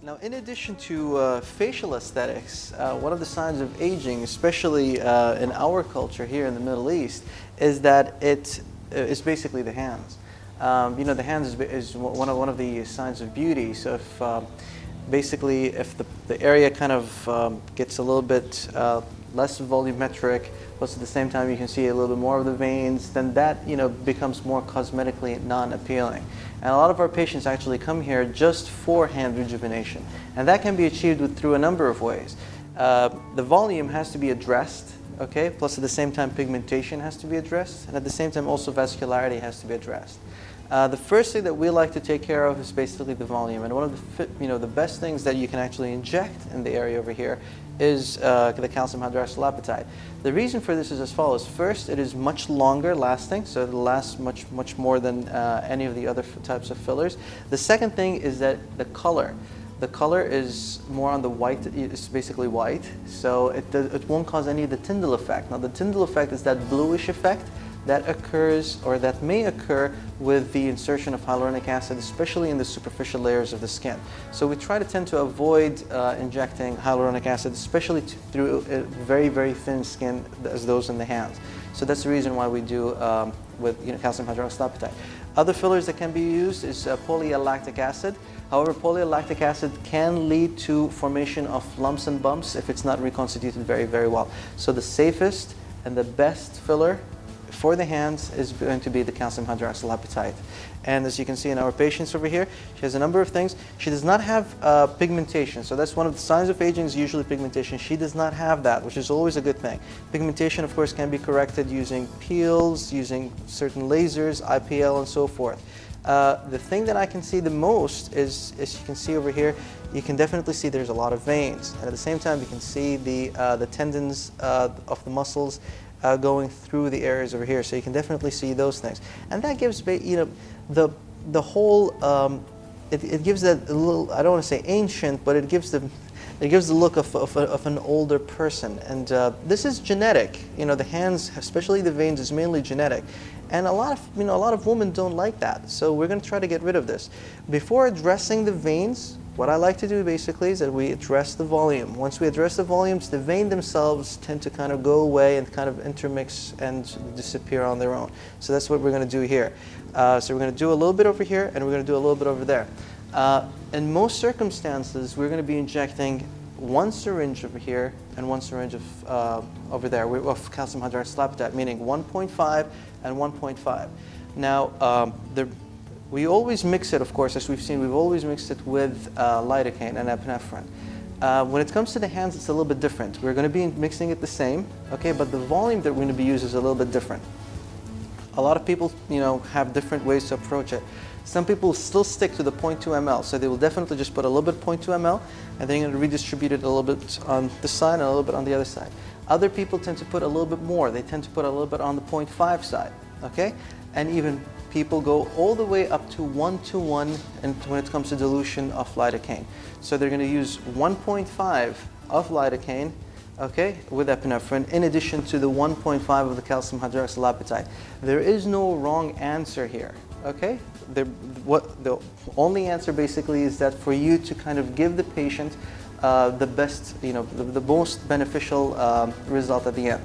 Now, in addition to facial aesthetics, one of the signs of aging, especially in our culture here in the Middle East, is that it is basically the hands. You know, the hands is one of the signs of beauty. So if basically if the area kind of gets a little bit less volumetric, plus at the same time you can see a little bit more of the veins, then that, you know, becomes more cosmetically non-appealing. And a lot of our patients actually come here just for hand rejuvenation. And that can be achieved through a number of ways. The volume has to be addressed, okay? Plus at the same time pigmentation has to be addressed, and at the same time also vascularity has to be addressed. The first thing that we like to take care of is basically the volume, and one of the the best things that you can actually inject in the area over here is the calcium hydroxylapatite. The reason for this is as follows. First, it is much longer lasting, so it lasts much more than any of the other types of fillers. The second thing is that the color. The color is more on the white, it's basically white, so it won't cause any of the Tyndall effect. Now the Tyndall effect is that bluish effect that occurs, or that may occur, with the insertion of hyaluronic acid, especially in the superficial layers of the skin. So we tend to avoid injecting hyaluronic acid, especially through very, very thin skin as those in the hands. So that's the reason why we do with calcium hydroxylapatite. Other fillers that can be used is polyalactic acid. However, polyalactic acid can lead to formation of lumps and bumps if it's not reconstituted very, very well. So the safest and the best filler for the hands is going to be the calcium hydroxylapatite. And as you can see in our patients over here, she has a number of things. She does not have pigmentation, so that's one of the signs of aging is usually pigmentation. She does not have that, which is always a good thing. Pigmentation, of course, can be corrected using peels, using certain lasers, IPL, and so forth. The thing that I can see the most is, as you can see over here, you can definitely see there's a lot of veins, and at the same time you can see the tendons of the muscles going through the areas over here, so you can definitely see those things, and that gives the whole it gives that a little, I don't want to say ancient, but it gives the look of an older person. And this is genetic. The hands, especially the veins, is mainly genetic, and a lot of women don't like that. So we're going to try to get rid of this. Before addressing the veins, what I like to do basically is that we address the volume. Once we address the volumes, the veins themselves tend to kind of go away and kind of intermix and disappear on their own. So that's what we're going to do here. So we're going to do a little bit over here, and we're going to do a little bit over there. In most circumstances, we're going to be injecting one syringe over here and one syringe of over there of calcium hydroxylapatite, meaning 1.5 and 1.5. Now, we always mix it, of course, as we've seen, we've always mixed it with lidocaine and epinephrine. When it comes to the hands, it's a little bit different. We're going to be mixing it the same, okay, but the volume that we're going to be using is a little bit different. A lot of people, have different ways to approach it. Some people still stick to the 0.2 ml, so they will definitely just put a little bit 0.2 ml, and then you're going to redistribute it a little bit on this side and a little bit on the other side. Other people tend to put a little bit more. They tend to put a little bit on the 0.5 side, okay? And even people go all the way up to 1:1 when it comes to dilution of lidocaine. So they're going to use 1.5 of lidocaine, okay, with epinephrine, in addition to the 1.5 of the calcium hydroxylapatite. There is no wrong answer here, okay? The only answer basically is that for you to kind of give the patient the best, the most beneficial result at the end.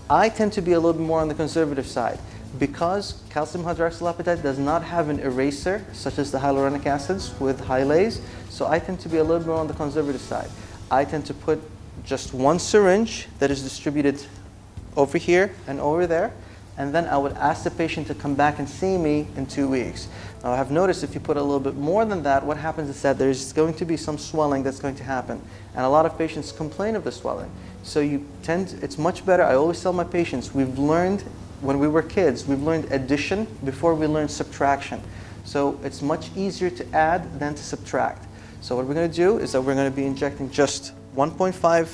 I tend to be a little bit more on the conservative side. Because calcium hydroxylapatite does not have an eraser, such as the hyaluronic acids with Hylase, so I tend to be a little bit more on the conservative side. I tend to put just one syringe that is distributed over here and over there, and then I would ask the patient to come back and see me in 2 weeks. Now I have noticed if you put a little bit more than that, what happens is that there's going to be some swelling that's going to happen, and a lot of patients complain of the swelling. So it's much better. I always tell my patients, we've learned when we were kids, we've learned addition before we learned subtraction. So it's much easier to add than to subtract. So what we're going to do is that we're going to be injecting just 1.5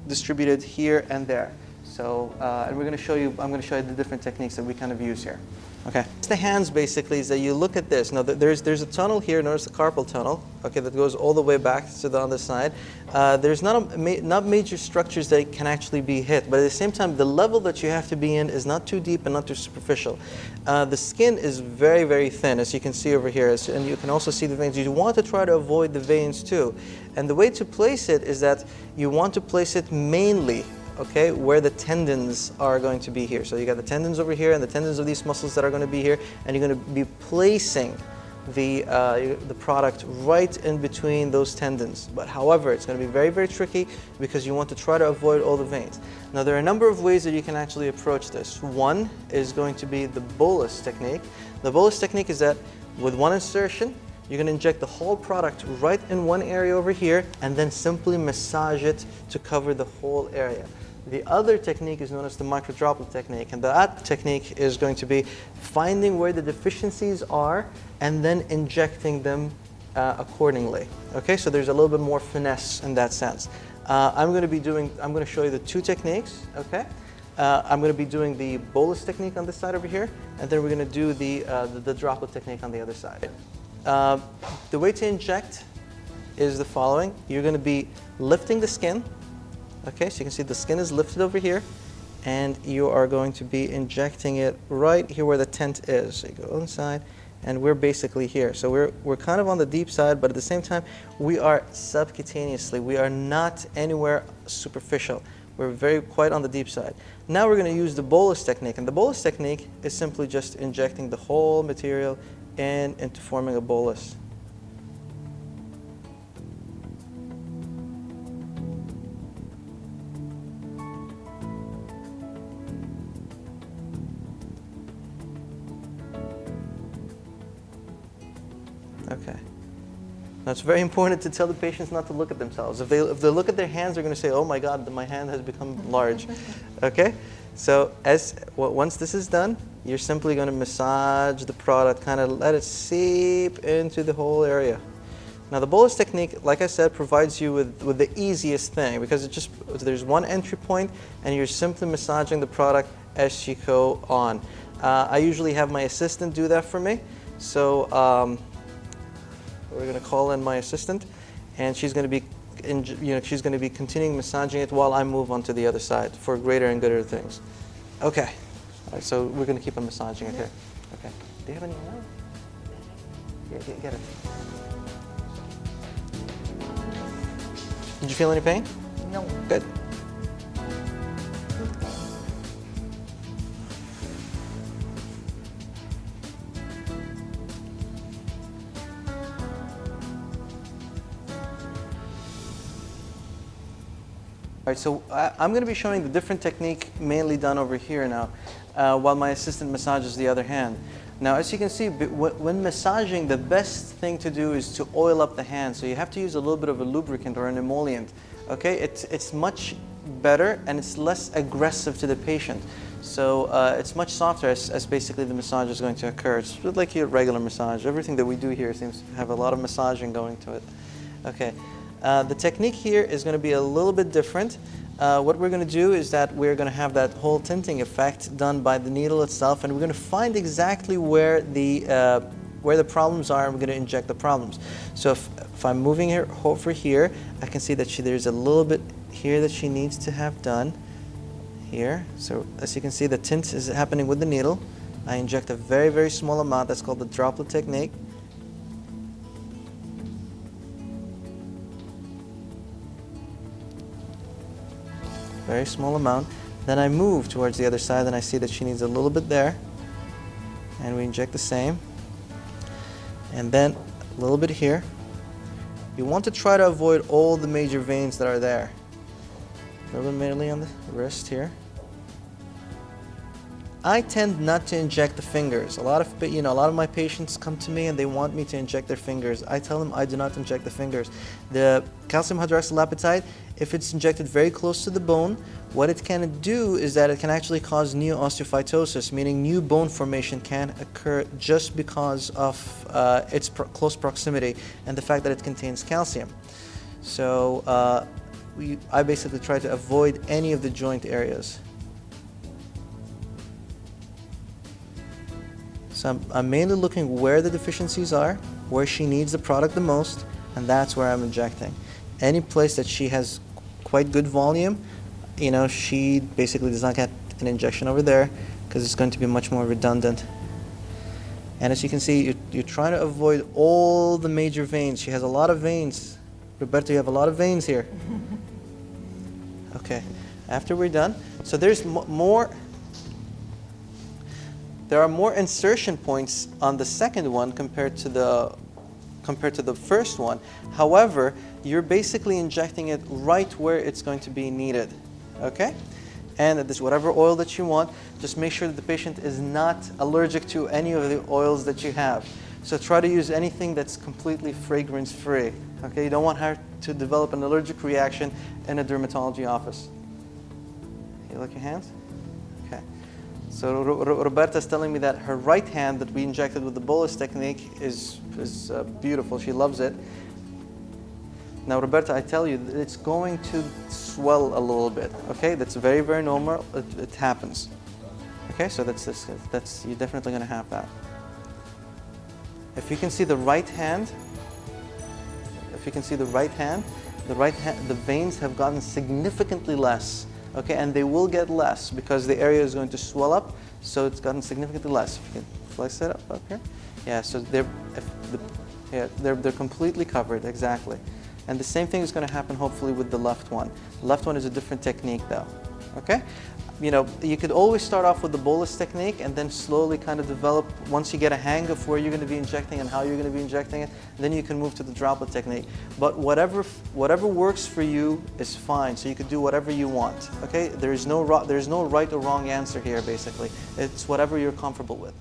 distributed here and there. So, and I'm going to show you the different techniques that we kind of use here. Okay. The hands basically is that you look at this. Now there's a tunnel here. Notice the carpal tunnel. Okay, that goes all the way back to the other side. There's not major structures that can actually be hit, but at the same time, the level that you have to be in is not too deep and not too superficial. The skin is very, very thin, as you can see over here, and you can also see the veins. You want to try to avoid the veins too, and the way to place it is that you want to place it mainly, okay, where the tendons are going to be here. So you got the tendons over here and the tendons of these muscles that are going to be here, and you're going to be placing the product right in between those tendons. But however, it's going to be very, very tricky because you want to try to avoid all the veins. Now there are a number of ways that you can actually approach this. One is going to be the Bolus Technique. The Bolus Technique is that with one insertion, you're going to inject the whole product right in one area over here and then simply massage it to cover the whole area. The other technique is known as the microdroplet technique, and that technique is going to be finding where the deficiencies are and then injecting them accordingly. Okay, so there's a little bit more finesse in that sense. I'm going to show you the two techniques. Okay, I'm going to be doing the Bolus technique on this side over here, and then we're going to do the droplet technique on the other side. The way to inject is the following. You're going to be lifting the skin. Okay, so you can see the skin is lifted over here, and you are going to be injecting it right here where the tent is. So you go inside, and we're basically here. So we're kind of on the deep side, but at the same time, we are subcutaneously. We are not anywhere superficial. We're quite on the deep side. Now we're going to use the Bolus technique, and the Bolus technique is simply just injecting the whole material into forming a bolus. Okay. Now it's very important to tell the patients not to look at themselves. If they look at their hands, they're going to say, "Oh my God, my hand has become large." Okay. So once this is done, you're simply going to massage the product, kind of let it seep into the whole area. Now the Bolus technique, like I said, provides you with the easiest thing because there's one entry point and you're simply massaging the product as you go on. I usually have my assistant do that for me. So we're going to call in my assistant, and she's going to be continuing massaging it while I move on to the other side for greater and gooder things. Okay. All right, so we're going to keep on massaging it here. Okay. Do you have any more? Yeah, get it. Did you feel any pain? No. Good. All right, so I'm going to be showing the different technique mainly done over here now, while my assistant massages the other hand. Now, as you can see, when massaging, the best thing to do is to oil up the hand. So you have to use a little bit of a lubricant or an emollient. Okay, it's much better and it's less aggressive to the patient. So it's much softer as basically the massage is going to occur. It's like your regular massage. Everything that we do here seems to have a lot of massaging going to it. Okay. The technique here is going to be a little bit different. What we're going to do is that we're going to have that whole tinting effect done by the needle itself, and we're going to find exactly where the problems are, and we're going to inject the problems. So if I'm moving her over here, I can see that there's a little bit here that she needs to have done here. So as you can see, the tint is happening with the needle. I inject a very, very small amount. That's called the droplet technique. Very small amount. Then I move towards the other side and I see that she needs a little bit there. And we inject the same. And then a little bit here. You want to try to avoid all the major veins that are there. A little bit mainly on the wrist here. I tend not to inject the fingers. A lot of my patients come to me and they want me to inject their fingers. I tell them I do not inject the fingers. The calcium hydroxylapatite, if it's injected very close to the bone, what it can do is that it can actually cause new osteophytosis, meaning new bone formation can occur just because of its close proximity and the fact that it contains calcium. So I basically try to avoid any of the joint areas. So I'm mainly looking where the deficiencies are, where she needs the product the most, and that's where I'm injecting. Any place that she has quite good volume, you know, she basically does not get an injection over there because it's going to be much more redundant. And as you can see, you're trying to avoid all the major veins. She has a lot of veins. Roberto, you have a lot of veins here. Okay, after we're done, so there's more. There are more insertion points on the second one compared to the first one. However, you're basically injecting it right where it's going to be needed. Okay? And this whatever oil that you want, just make sure that the patient is not allergic to any of the oils that you have. So try to use anything that's completely fragrance-free. Okay? You don't want her to develop an allergic reaction in a dermatology office. You like your hands? Okay. So Roberta's telling me that her right hand that we injected with the Bolus Technique is beautiful. She loves it. Now, Roberta, I tell you, it's going to swell a little bit. Okay, that's very, very normal. It happens. Okay, so that's you're definitely going to have that. If you can see the right hand, the veins have gotten significantly less. Okay, and they will get less because the area is going to swell up, so it's gotten significantly less. If you can flex it up here. Yeah, so they're completely covered, exactly. And the same thing is going to happen hopefully with the left one. The left one is a different technique though. Okay? You know, you could always start off with the Bolus Technique and then slowly kind of develop, once you get a hang of where you're going to be injecting and how you're going to be injecting it, then you can move to the Droplet Technique. But whatever works for you is fine, so you could do whatever you want. Okay? There's no right or wrong answer here basically. It's whatever you're comfortable with.